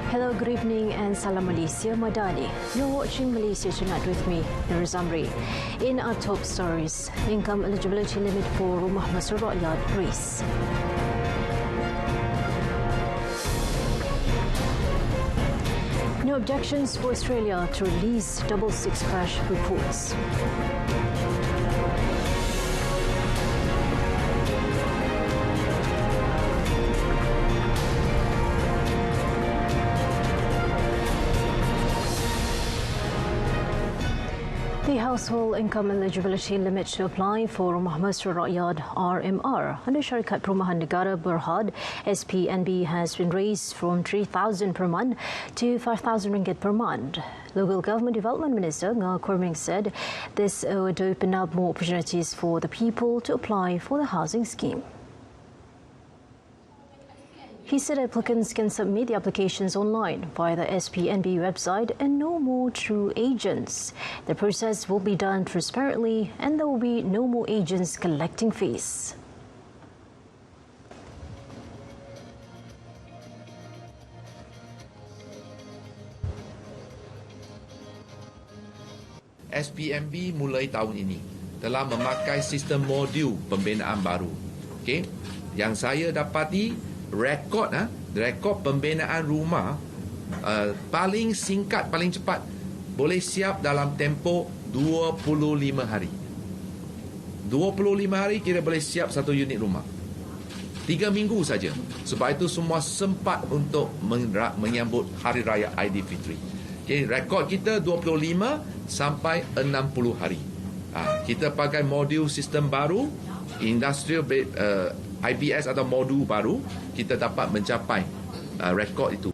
Hello, good evening and Salam Malaysia Madani. You're watching Malaysia Tonight with me, Nur Zamri. In our top stories, income eligibility limit for rumah mesra rakyat raised. No objections for Australia to release 666 crash reports. The household income eligibility limit to apply for Rumah Mesra Rakyat RMR under Syarikat Perumahan Negara Berhad SPNB has been raised from 3,000 per month to 5,000 ringgit per month. Local Government Development Minister Ngah Korming said this would open up more opportunities for the people to apply for the housing scheme. He said applicants can submit the applications online via the SPNB website and no more through agents. The process will be done transparently and there will be no more agents collecting fees. SPNB mulai tahun ini telah memakai sistem modul pembinaan baru. Okey, yang saya dapati rekod pembinaan rumah paling singkat, paling cepat boleh siap dalam tempoh 25 hari. 25 hari kira boleh siap satu unit rumah. 3 minggu saja. Sebab itu semua sempat untuk menyambut Hari Raya Aidilfitri. Okay, rekod kita 25 sampai 60 hari. Kita pakai modul sistem baru, industrial IBS atau modul baru, kita dapat mencapai rekod itu.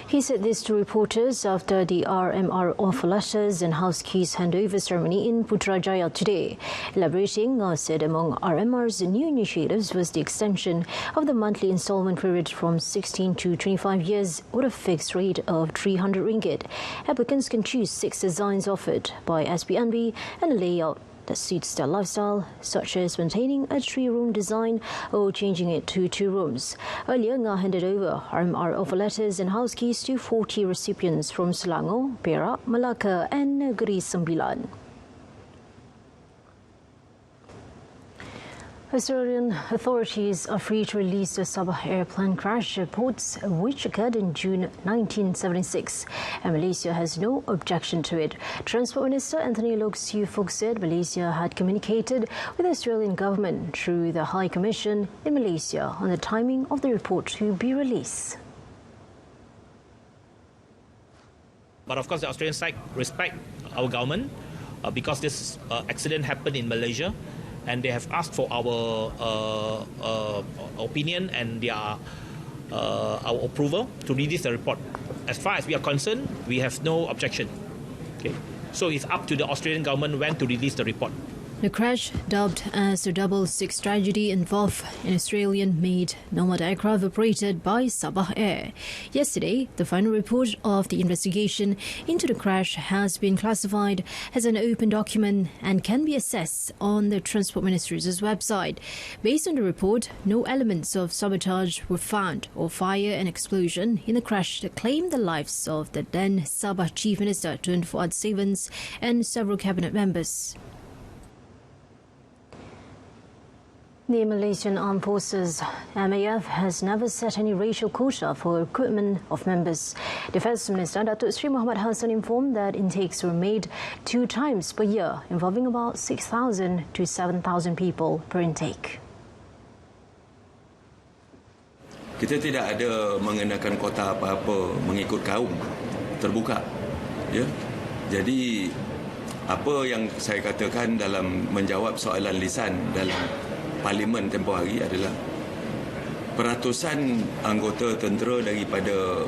He said this to reporters after the RMR offer letters and house keys handover ceremony in Putrajaya today. Elaborating, said among RMR's new initiatives was the extension of the monthly instalment period from 16 to 25 years with a fixed rate of 300 ringgit. Applicants can choose 6 designs offered by SPNB and a layout that suits their lifestyle, such as maintaining a 3-room design or changing it to 2 rooms. Earlier, Ngah handed over RMR offer letters and house keys to 40 recipients from Selangor, Perak, Melaka and Negeri Sembilan. Australian authorities are free to release the Sabah airplane crash reports which occurred in June 1976 and Malaysia has no objection to it. Transport Minister Anthony Loke Siew Fook said Malaysia had communicated with the Australian government through the High Commission in Malaysia on the timing of the report to be released. But of course the Australian side respect our government because this accident happened in Malaysia. And they have asked for our opinion and our approval to release the report. As far as we are concerned, we have no objection. Okay. So it's up to the Australian government when to release the report. The crash, dubbed as the 666 tragedy, involved an Australian-made Nomad aircraft operated by Sabah Air. Yesterday, the final report of the investigation into the crash has been classified as an open document and can be accessed on the Transport Ministry's website. Based on the report, no elements of sabotage were found or fire and explosion in the crash that claimed the lives of the then Sabah Chief Minister Tun Fuad Stevens and several cabinet members. The Malaysian Armed Forces MAF has never set any racial quota for recruitment of members. Defence Minister Datuk Seri Muhammad Hassan informed that intakes were made 2 times per year, involving about 6,000 to 7,000 people per intake. Kita tidak ada mengenakan kota apa-apa mengikut kaum, terbuka. Ya. Jadi apa yang saya katakan dalam menjawab soalan lisan dalam Parlimen tempoh hari adalah peratusan anggota tentera daripada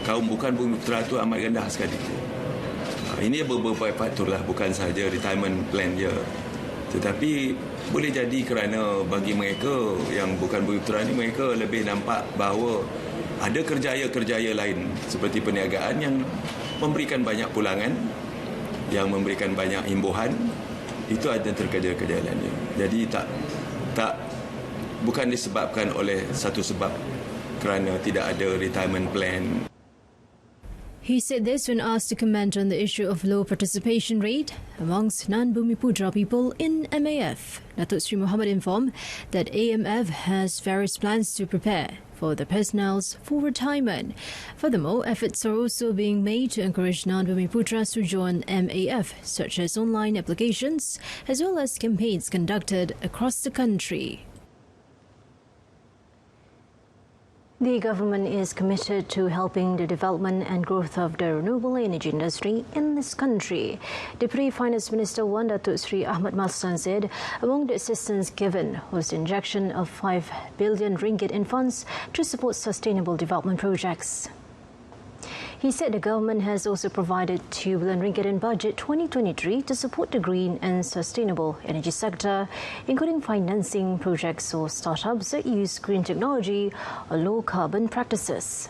kaum bukan bumi putera itu amat rendah sekali. Ini beberapa faktor lah, bukan sahaja retirement plan je. Tetapi boleh jadi kerana bagi mereka yang bukan bumi putera ini, mereka lebih nampak bahawa ada kerjaya-kerjaya lain seperti perniagaan yang memberikan banyak pulangan, yang memberikan banyak imbuhan. Itu ada kerjaya-kerjaya lainnya. Jadi bukan disebabkan oleh satu sebab kerana tidak ada retirement plan. He said this when asked to comment on the issue of low participation rate amongst non-Bumiputera people in MAF. Datuk Sri Muhammad informed that AMF has various plans to prepare for the personnel's full retirement. Furthermore, efforts are also being made to encourage non-Bumiputras to join MAF, such as online applications, as well as campaigns conducted across the country. The government is committed to helping the development and growth of the renewable energy industry in this country. Deputy Finance Minister Wan Datuk Sri Ahmad Maslan said among the assistance given was the injection of 5 billion ringgit in funds to support sustainable development projects. He said the government has also provided 2 billion ringgit in budget 2023 to support the green and sustainable energy sector, including financing projects or startups that use green technology or low carbon practices.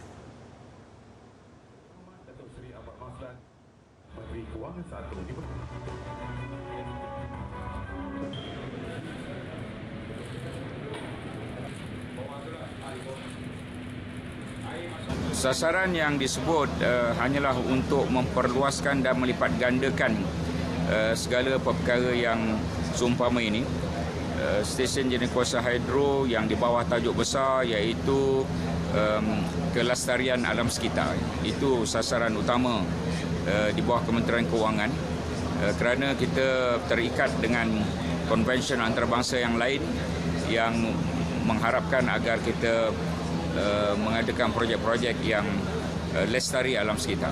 Sasaran yang disebut hanyalah untuk memperluaskan dan melipat gandakan segala perkara yang seumpama ini. Stesen jenis kuasa hidro yang di bawah tajuk besar iaitu kelestarian alam sekitar. Itu sasaran utama di bawah Kementerian Kewangan kerana kita terikat dengan konvensyen antarabangsa yang lain yang mengharapkan agar kita mengadakan projek-projek yang lestari alam sekitar.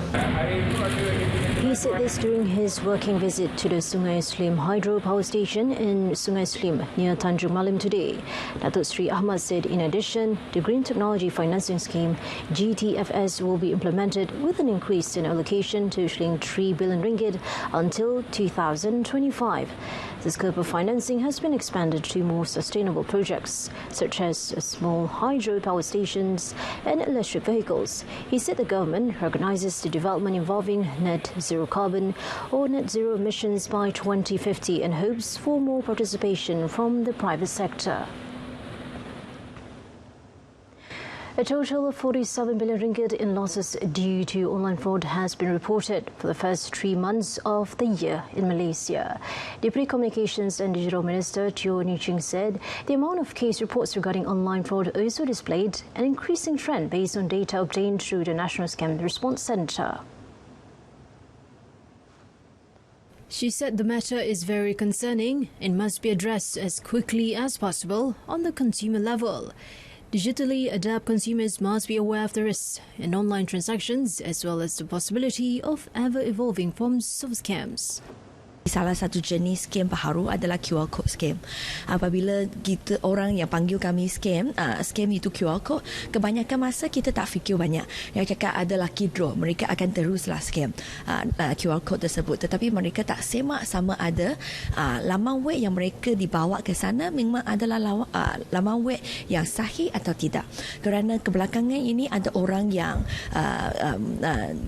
He said this during his working visit to the Sungai Slim Hydro Power Station in Sungai Slim near Tanjung Malim today. Datuk Sri Ahmad said in addition, the Green Technology Financing Scheme GTFS will be implemented with an increase in allocation to Shilling 3 billion ringgit until 2025. The scope of financing has been expanded to more sustainable projects, such as small hydro power stations and electric vehicles. He said the government recognises the development involving net zero carbon or net zero emissions by 2050 and hopes for more participation from the private sector. A total of 47 billion ringgit in losses due to online fraud has been reported for the first 3 months of the year in Malaysia. Deputy Communications and Digital Minister Teo Niching said the amount of case reports regarding online fraud also displayed an increasing trend based on data obtained through the National Scam Response Centre. She said the matter is very concerning and must be addressed as quickly as possible on the consumer level. Digitally adept consumers must be aware of the risks in online transactions as well as the possibility of ever-evolving forms of scams. Salah satu jenis scam baharu adalah QR code scam. Apabila kita orang yang panggil kami scam itu QR code, kebanyakan masa kita tak fikir banyak. Yang cakap ada lucky draw, mereka akan teruslah scam QR code tersebut. Tetapi mereka tak semak sama ada laman web yang mereka dibawa ke sana memang adalah laman web yang sahih atau tidak. Kerana kebelakangan ini ada orang yang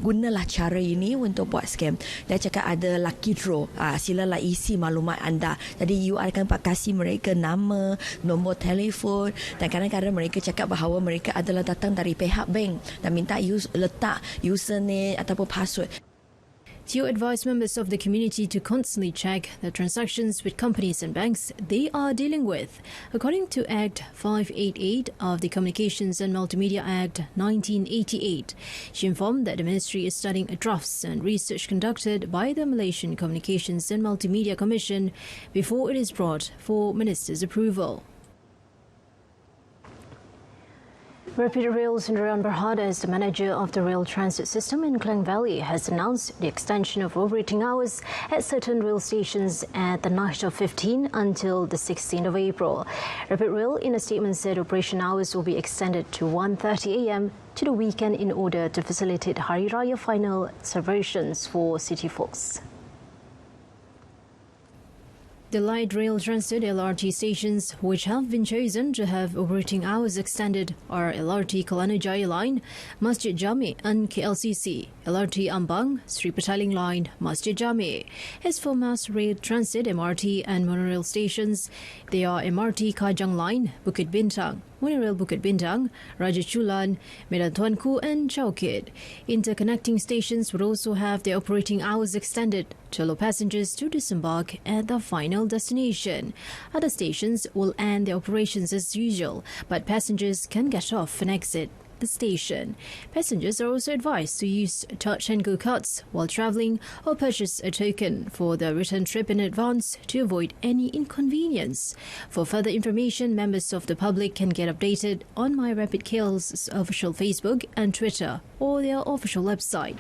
gunalah cara ini untuk buat scam. Dia cakap ada lucky draw. Silalah isi maklumat anda. Jadi you akan kasih mereka nama, nombor telefon dan kadang-kadang mereka cakap bahawa mereka adalah datang dari pihak bank dan minta letak username ataupun password. Teo advised members of the community to constantly check the transactions with companies and banks they are dealing with. According to Act 588 of the Communications and Multimedia Act 1988, she informed that the ministry is studying drafts and research conducted by the Malaysian Communications and Multimedia Commission before it is brought for minister's approval. Rapid Rail Sdn Bhd, as the manager of the rail transit system in Klang Valley, has announced the extension of operating hours at certain rail stations at the night of 15 until the 16th of April. Rapid Rail, in a statement, said operation hours will be extended to 1:30 a.m. to the weekend in order to facilitate Hari Raya final celebrations for city folks. The light rail transit LRT stations which have been chosen to have operating hours extended are LRT Kelana Jaya Line, Masjid Jami and KLCC, LRT Ambang, Sri Petaling Line, Masjid Jami. As for mass rail transit MRT and monorail stations, they are MRT Kajang Line, Bukit Bintang, Monorail Bukit Bintang, Raja Chulan, Medan Tuanku and Chowkit. Interconnecting stations would also have their operating hours extended to allow passengers to disembark at the final destination. Other stations will end their operations as usual, but passengers can get off and exit the station. Passengers are also advised to use touch and go cards while travelling or purchase a token for the return trip in advance to avoid any inconvenience. For further information, members of the public can get updated on My Rapid KL's official Facebook and Twitter or their official website.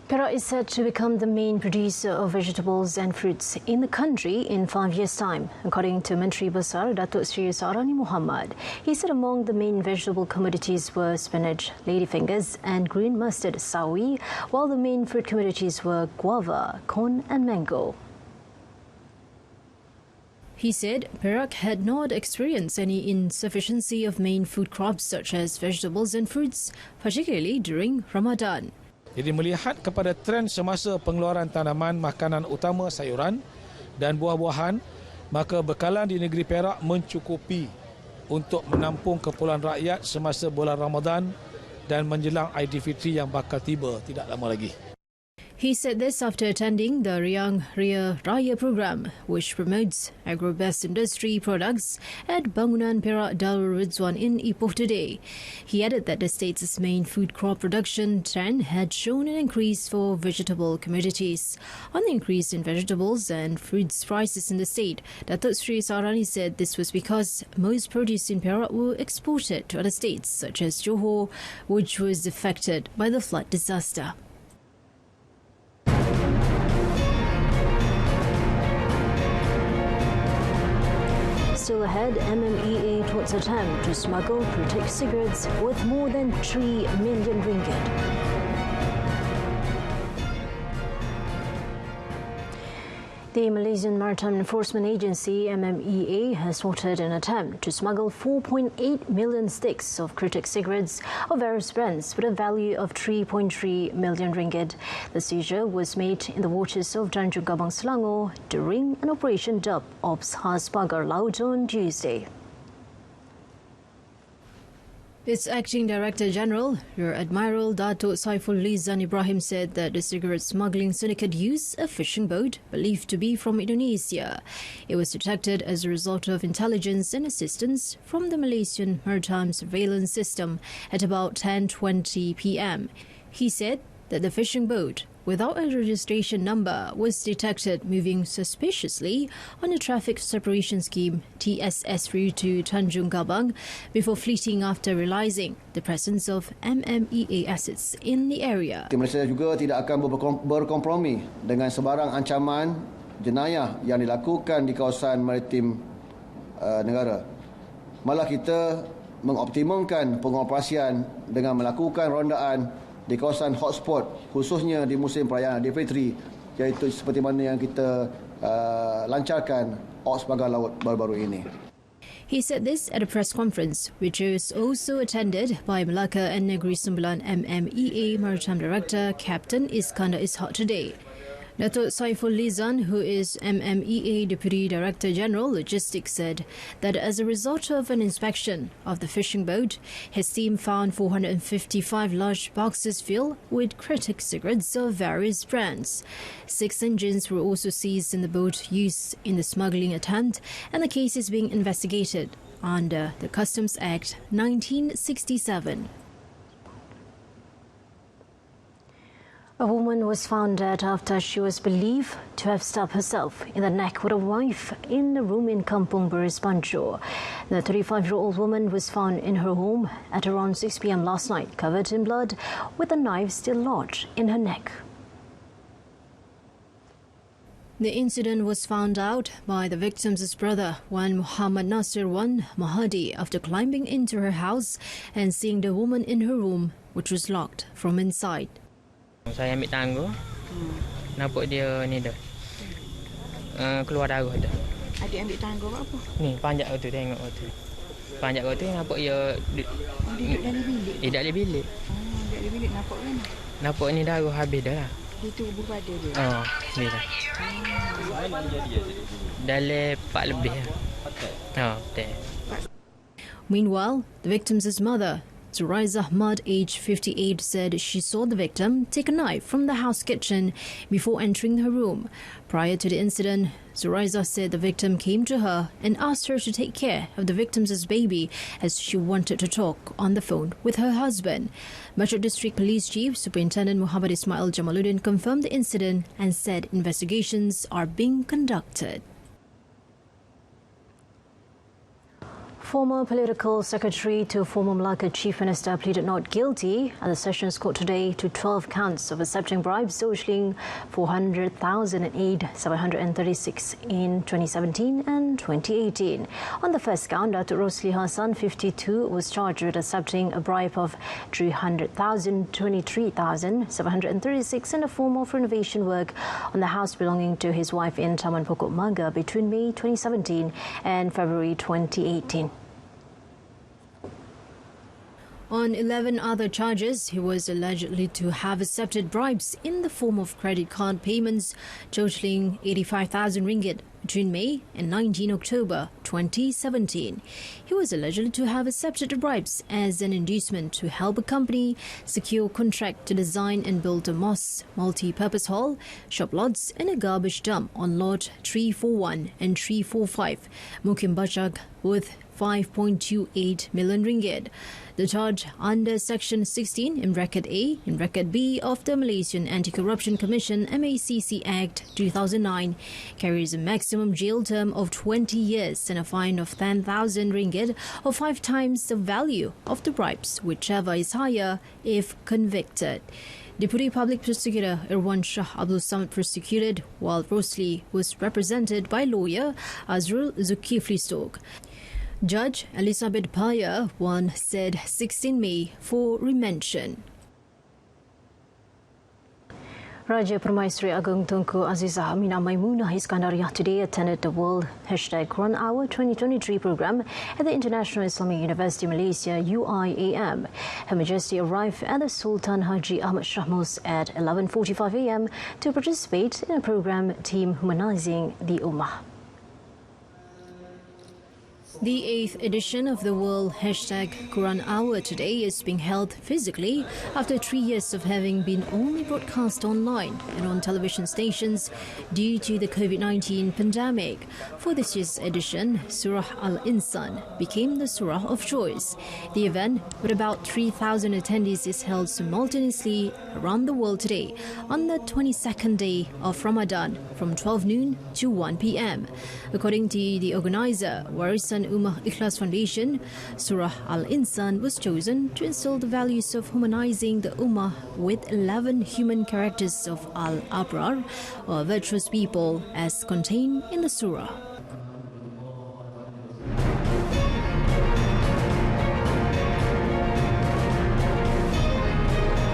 Perak is set to become the main producer of vegetables and fruits in the country in 5 years' time, according to Menteri Besar Datuk Seri Sarani Muhammad. He said among the main vegetable commodities were spinach, ladyfingers and green mustard sawi, while the main fruit commodities were guava, corn and mango. He said Perak had not experienced any insufficiency of main food crops such as vegetables and fruits, particularly during Ramadan. Jadi melihat kepada trend semasa pengeluaran tanaman makanan utama sayuran dan buah-buahan, maka bekalan di negeri Perak mencukupi untuk menampung keperluan rakyat semasa bulan Ramadan dan menjelang Aidilfitri yang bakal tiba tidak lama lagi. He said this after attending the Riang Ria Raya program, which promotes agro-based industry products at Bangunan Perak Darul Rizwan in Ipoh today. He added that the state's main food crop production trend had shown an increase for vegetable commodities. On the increase in vegetables and fruits prices in the state, Datuk Seri Sarani said this was because most produce in Perak were exported to other states such as Johor, which was affected by the flood disaster. Still ahead, MMEA towards attempt to smuggle critic cigarettes worth more than 3 million ringgit. The Malaysian Maritime Enforcement Agency, MMEA, has thwarted an attempt to smuggle 4.8 million sticks of critic cigarettes of various brands with a value of 3.3 million ringgit. The seizure was made in the waters of Tanjung Gabang, Selangor during an operation dubbed Ops Khas Pagar Laut on Tuesday. Its Acting Director General, Rear Admiral Datuk Saiful Lizan Ibrahim, said that the cigarette smuggling syndicate used a fishing boat believed to be from Indonesia. It was detected as a result of intelligence and assistance from the Malaysian Maritime Surveillance System at about 10:20 p.m. He said that the fishing boat, without a registration number, was detected moving suspiciously on a traffic separation scheme TSS route to Tanjung Gabang before fleeing after realising the presence of MMEA assets in the area. Malaysia juga tidak akan berkompromi dengan sebarang ancaman jenayah yang dilakukan di kawasan maritim negara. Malah kita mengoptimumkan pengoperasian dengan melakukan rondaan di kawasan hotspot, khususnya di musim perayaan Aidilfitri, iaitu seperti mana yang kita lancarkan Ops Pagar Laut baru-baru ini. He said this at a press conference, which was also attended by Melaka and Negeri Sembilan MMEA Maritime Director Captain Iskandar Ishak today. Datuk Saiful Lizan, who is MMEA Deputy Director General Logistics, said that as a result of an inspection of the fishing boat, his team found 455 large boxes filled with critic cigarettes of various brands. 6 engines were also seized in the boat used in the smuggling attempt, and the case is being investigated under the Customs Act 1967. A woman was found dead after she was believed to have stabbed herself in the neck with a knife in a room in Kampung Beris, Banjur. The 35-year-old woman was found in her home at around 6 p.m. last night, covered in blood, with a knife still lodged in her neck. The incident was found out by the victim's brother, Wan Muhammad Nasir Wan Mahadi, after climbing into her house and seeing the woman in her room, which was locked from inside. Saya ambil tangga, nampak dia ni dah. Keluar darah dah. Adik ambil tangga apa? Ni panjat tu tengok tu. Panjat tu nampak dia duduk dalam bilik. Dalam bilik. Dalam bilik nampak kan? Nampak ni darah habis dah lah. Di tubuh badan dia. Ni dah. Dalam 4 lebih lah. Betul. Meanwhile, the victim's mother, Zuraiza Ahmad, age 58, said she saw the victim take a knife from the house kitchen before entering her room. Prior to the incident, Zuraiza said the victim came to her and asked her to take care of the victim's baby as she wanted to talk on the phone with her husband. Metro District Police Chief Superintendent Muhammad Ismail Jamaluddin confirmed the incident and said investigations are being conducted. Former political secretary to former Malacca Chief Minister pleaded not guilty at the Sessions Court today to 12 counts of accepting bribes totaling 400,008,736 in 2017 and 2018. On the first count, Datuk Rosli Hassan, 52, was charged with accepting a bribe of 323,736 in the form of renovation work on the house belonging to his wife in Taman Pokok Mangga between May 2017 and February 2018. On 11 other charges, he was allegedly to have accepted bribes in the form of credit card payments totaling 85,000 ringgit between May and 19 October 2017. He was allegedly to have accepted bribes as an inducement to help a company secure contract to design and build a mosque, multi-purpose hall, shop lots and a garbage dump on lot 341 and 345, Mukim Bachak, with 5.28 million ringgit. The charge under Section 16 in Bracket A and Bracket B of the Malaysian Anti-Corruption Commission MACC Act 2009 carries a maximum jail term of 20 years and a fine of 10,000 ringgit or 5 times the value of the bribes, whichever is higher if convicted. Deputy Public Prosecutor Irwan Shah Abdul Samad prosecuted, while Rosli was represented by lawyer Azrul Zulkifli Stokes. Judge Elizabeth Paya said 16 May for remention. Raja Permaisuri Agong Tunku Azizah Aminah Maimunah Iskandariah today attended the World #Quran Hour 2023 program at the International Islamic University Malaysia UIAM. Her Majesty arrived at the Sultan Haji Ahmad Shah Mosque at 11:45 a.m. to participate in a program team humanizing the Ummah. The 8th edition of the World #Quran Hour today is being held physically after 3 years of having been only broadcast online and on television stations due to the COVID-19 pandemic. For this year's edition, Surah Al-Insan became the surah of choice. The event, with about 3,000 attendees, is held simultaneously around the world today on the 22nd day of Ramadan from 12 noon to 1 p.m. According to the organizer, Warisan Ummah Ikhlas Foundation, Surah Al-Insan was chosen to instill the values of humanizing the Ummah with 11 human characters of Al-Abrar, or virtuous people, as contained in the surah.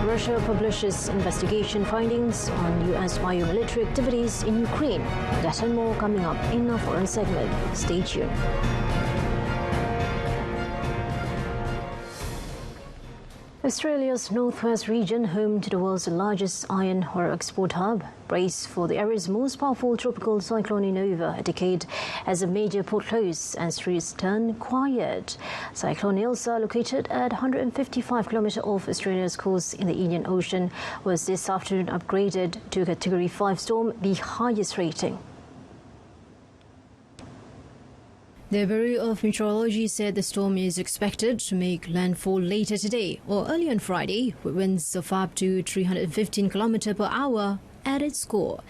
Russia publishes investigation findings on US biomilitary activities in Ukraine. That and more coming up in our foreign segment. Stay tuned. Australia's northwest region, home to the world's largest iron ore export hub, braced for the area's most powerful tropical cyclone in over a decade as a major port closed and streets turn quiet. Cyclone Ilsa, located at 155 kilometres off Australia's coast in the Indian Ocean, was this afternoon upgraded to Category 5 storm, the highest rating. The Bureau of Meteorology said the storm is expected to make landfall later today or early on Friday, with winds of up to 315 km per hour at its core.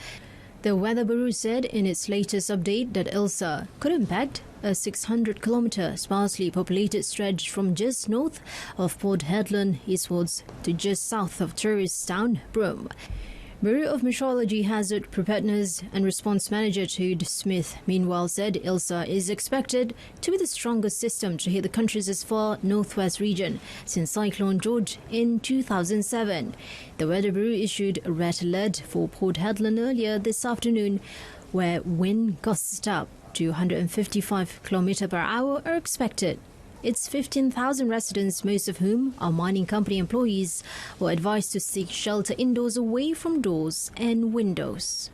The Weather Bureau said in its latest update that Ilsa could impact a 600-kilometre sparsely populated stretch from just north of Port Hedland eastwards to just south of tourist town Broome. Bureau of Meteorology Hazard Preparedness and Response Manager Jude Smith meanwhile said Elsa is expected to be the strongest system to hit the country's far northwest region since Cyclone George in 2007. The Weather Bureau issued a red alert for Port Hedland earlier this afternoon, where wind gusts up to 155 km per hour are expected. Its 15,000 residents, most of whom are mining company employees, were advised to seek shelter indoors away from doors and windows.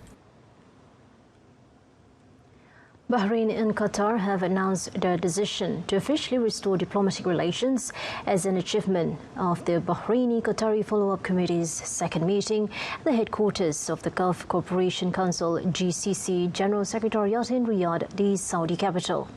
Bahrain and Qatar have announced their decision to officially restore diplomatic relations as an achievement of the Bahraini-Qatari Follow-up Committee's second meeting at the headquarters of the Gulf Cooperation Council GCC General Secretariat in Riyadh, the Saudi capital.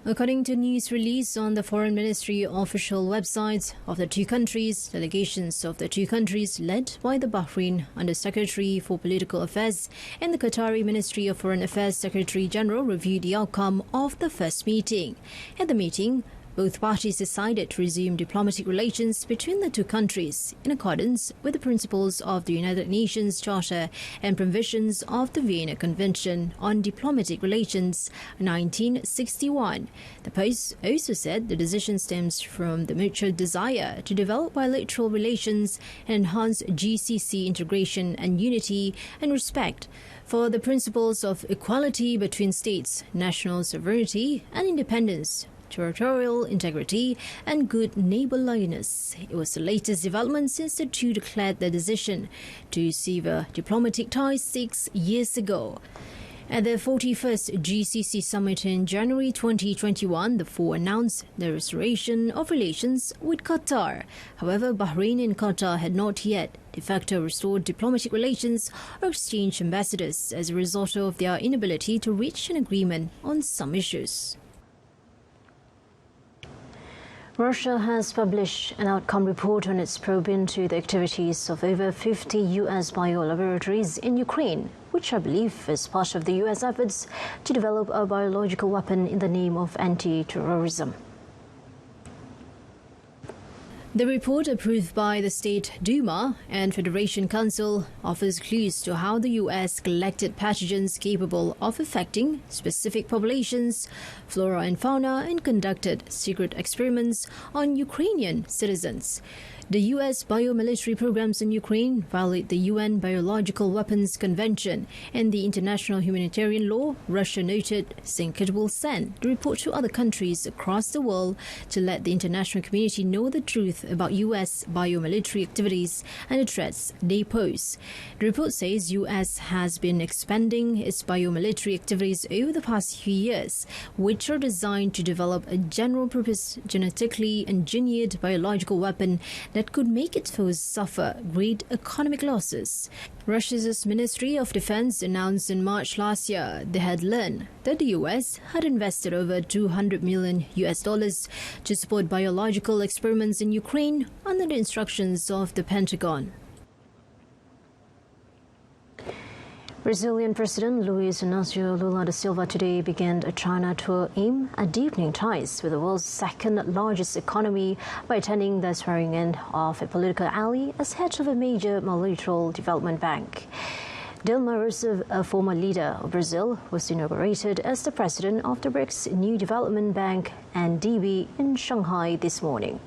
According to news release on the Foreign Ministry official websites of the two countries, delegations of the two countries led by the Bahrain Under-Secretary for Political Affairs and the Qatari Ministry of Foreign Affairs Secretary General reviewed the outcome of the first meeting. At the meeting, both parties decided to resume diplomatic relations between the two countries in accordance with the principles of the United Nations Charter and provisions of the Vienna Convention on Diplomatic Relations 1961. The Post also said the decision stems from the mutual desire to develop bilateral relations and enhance GCC integration and unity and respect for the principles of equality between states, national sovereignty and independence, territorial integrity and good neighbourliness. It was the latest development since the two declared their decision to sever diplomatic ties 6 years ago. At the 41st GCC summit in January 2021, the four announced the restoration of relations with Qatar. However, Bahrain and Qatar had not yet de facto restored diplomatic relations or exchanged ambassadors as a result of their inability to reach an agreement on some issues. Russia has published an outcome report on its probe into the activities of over 50 U.S. biolaboratories in Ukraine, which I believe is part of the U.S. efforts to develop a biological weapon in the name of anti-terrorism. The report, approved by the State Duma and Federation Council, offers clues to how the U.S. collected pathogens capable of affecting specific populations, flora and fauna, and conducted secret experiments on Ukrainian citizens. The U.S. biomilitary programs in Ukraine violate the UN Biological Weapons Convention and the international humanitarian law, Russia noted, saying it will send the report to other countries across the world to let the international community know the truth about U.S. biomilitary activities and the threats they pose. The report says U.S. has been expanding its biomilitary activities over the past few years, which are designed to develop a general-purpose, genetically engineered biological weapon that could make its foes suffer great economic losses. Russia's Ministry of Defense announced in March last year they had learned that the US had invested over $200 million to support biological experiments in Ukraine under the instructions of the Pentagon. Brazilian President Luiz Inácio Lula da Silva today began a China tour aimed at deepening ties with the world's second largest economy by attending the swearing-in of a political ally as head of a major multilateral development bank. Dilma Rousseff, a former leader of Brazil, was inaugurated as the president of the BRICS New Development Bank and DB in Shanghai this morning.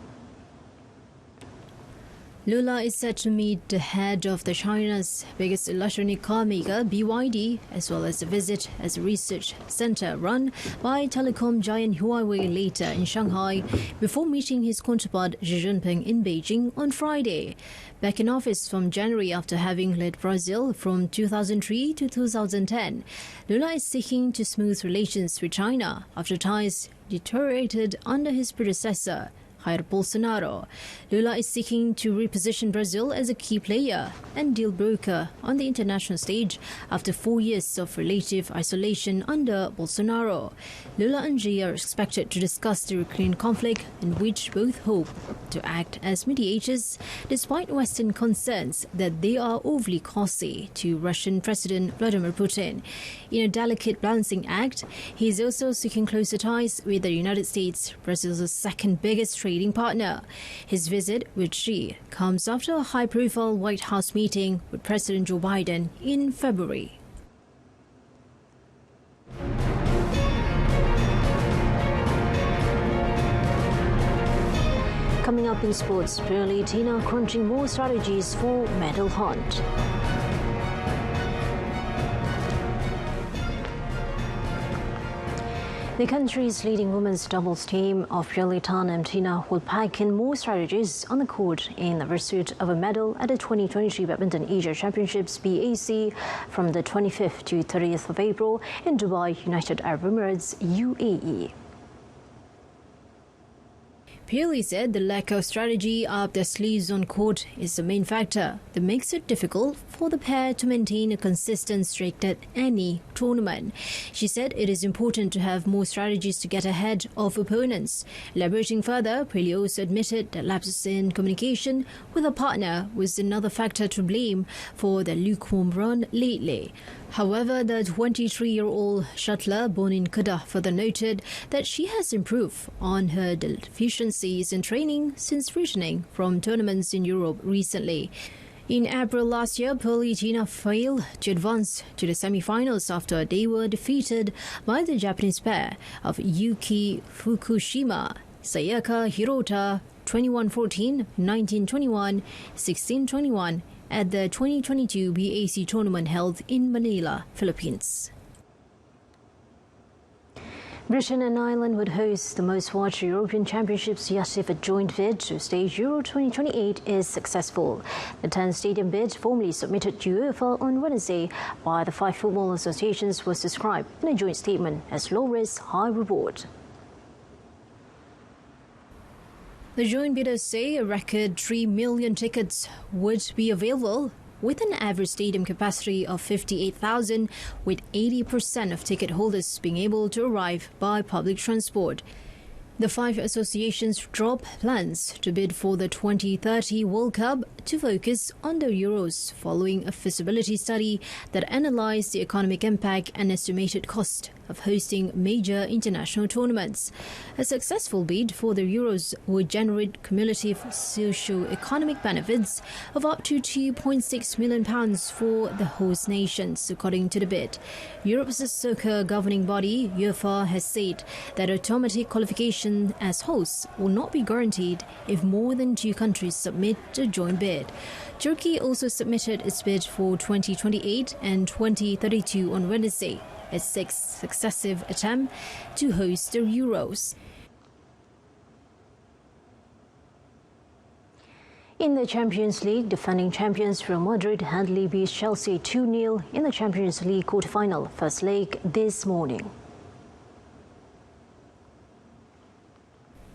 Lula is set to meet the head of China's biggest electronic car maker, BYD, as well as a visit as a research center run by telecom giant Huawei later in Shanghai, before meeting his counterpart Xi Jinping in Beijing on Friday. Back in office from January after having led Brazil from 2003 to 2010, Lula is seeking to smooth relations with China after ties deteriorated under his predecessor, Jair Bolsonaro. Lula is seeking to reposition Brazil as a key player and deal broker on the international stage after 4 years of relative isolation under Bolsonaro. Lula and Xi are expected to discuss the Ukraine conflict, in which both hope to act as mediators, despite Western concerns that they are overly costly to Russian President Vladimir Putin. In a delicate balancing act, he is also seeking closer ties with the United States, Brazil's second biggest trade trading partner. His visit with Xi comes after a high-profile White House meeting with President Joe Biden in February. Coming up in sports, Tina crunching more strategies for medal hunt. The country's leading women's doubles team of Tina and Tina will pack in more strategies on the court in the pursuit of a medal at the 2023 Badminton Asia Championships BAC from the 25th to 30th of April in Dubai, United Arab Emirates, UAE. Pearly said the lack of strategy up their sleeves on court is the main factor that makes it difficult for the pair to maintain a consistent streak at any tournament. She said it is important to have more strategies to get ahead of opponents. Elaborating further, Pearly also admitted that lapses in communication with her partner was another factor to blame for the lukewarm run lately. However, the 23-year-old shuttler born in Kedah further noted that she has improved on her deficiencies in training since returning from tournaments in Europe recently. In April last year, Tina failed to advance to the semi-finals after they were defeated by the Japanese pair of Yuki Fukushima, Sayaka Hirota, 21-14, 19-21, 16-21, at the 2022 BAC tournament held in Manila, Philippines. Britain and Ireland would host the most watched European Championships yet if a joint bid to stage Euro 2028 is successful. The 10-stadium bid, formally submitted to UEFA on Wednesday by the 5 football associations, was described in a joint statement as low risk, high reward. The joint bidders say a record 3 million tickets would be available, with an average stadium capacity of 58,000, with 80% of ticket holders being able to arrive by public transport. The 5 associations drop plans to bid for the 2030 World Cup to focus on the Euros, following a feasibility study that analysed the economic impact and estimated cost of hosting major international tournaments. A successful bid for the Euros would generate cumulative socio-economic benefits of up to £2.6 million for the host nations, according to the bid. Europe's soccer governing body, UEFA, has said that automatic qualification as hosts will not be guaranteed if more than 2 countries submit a joint bid. Turkey also submitted its bid for 2028 and 2032 on Wednesday, its 6th successive attempt to host the Euros. In the Champions League, defending champions Real Madrid handily beat Chelsea 2-0 in the Champions League quarter-final first leg this morning.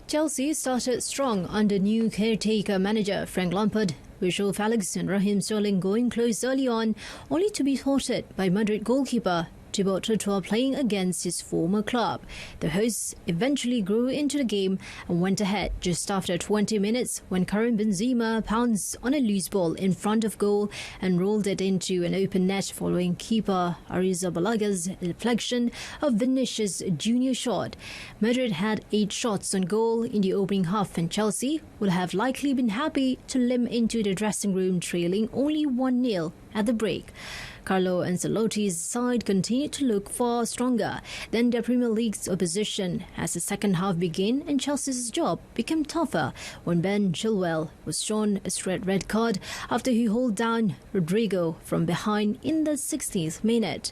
Chelsea started strong under new caretaker manager Frank Lampard, with Joe Felix and Raheem Sterling going close early on, only to be thwarted by Madrid goalkeeper Thibaut Courtois playing against his former club. The hosts eventually grew into the game and went ahead just after 20 minutes when Karim Benzema pounced on a loose ball in front of goal and rolled it into an open net following keeper Arrizabalaга's deflection of Vinicius' junior shot. Madrid had 8 shots on goal in the opening half, and Chelsea would have likely been happy to limp into the dressing room trailing only 1-0 at the break. Carlo Ancelotti's side continued to look far stronger than their Premier League's opposition as the second half began and Chelsea's job became tougher when Ben Chilwell was shown a straight red card after he held down Rodrigo from behind in the 16th minute.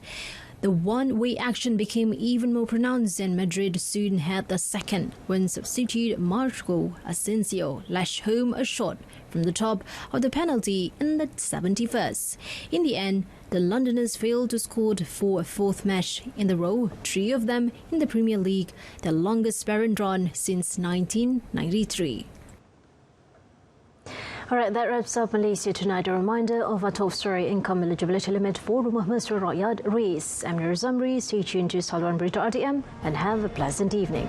The one-way action became even more pronounced, and Madrid soon had the second when substitute Marco Asensio lashed home a shot from the top of the penalty in the 71st. In the end, the Londoners failed to score for a 4th match in the row, 3 of them in the Premier League, the longest barren run since 1993. All right, that wraps up Malaysia Tonight. A reminder of our top story: income eligibility limit for Rumah Mesra Rakyat raised. I'm Nur Zamri. Stay tuned to Saluan Berita RTM and have a pleasant evening.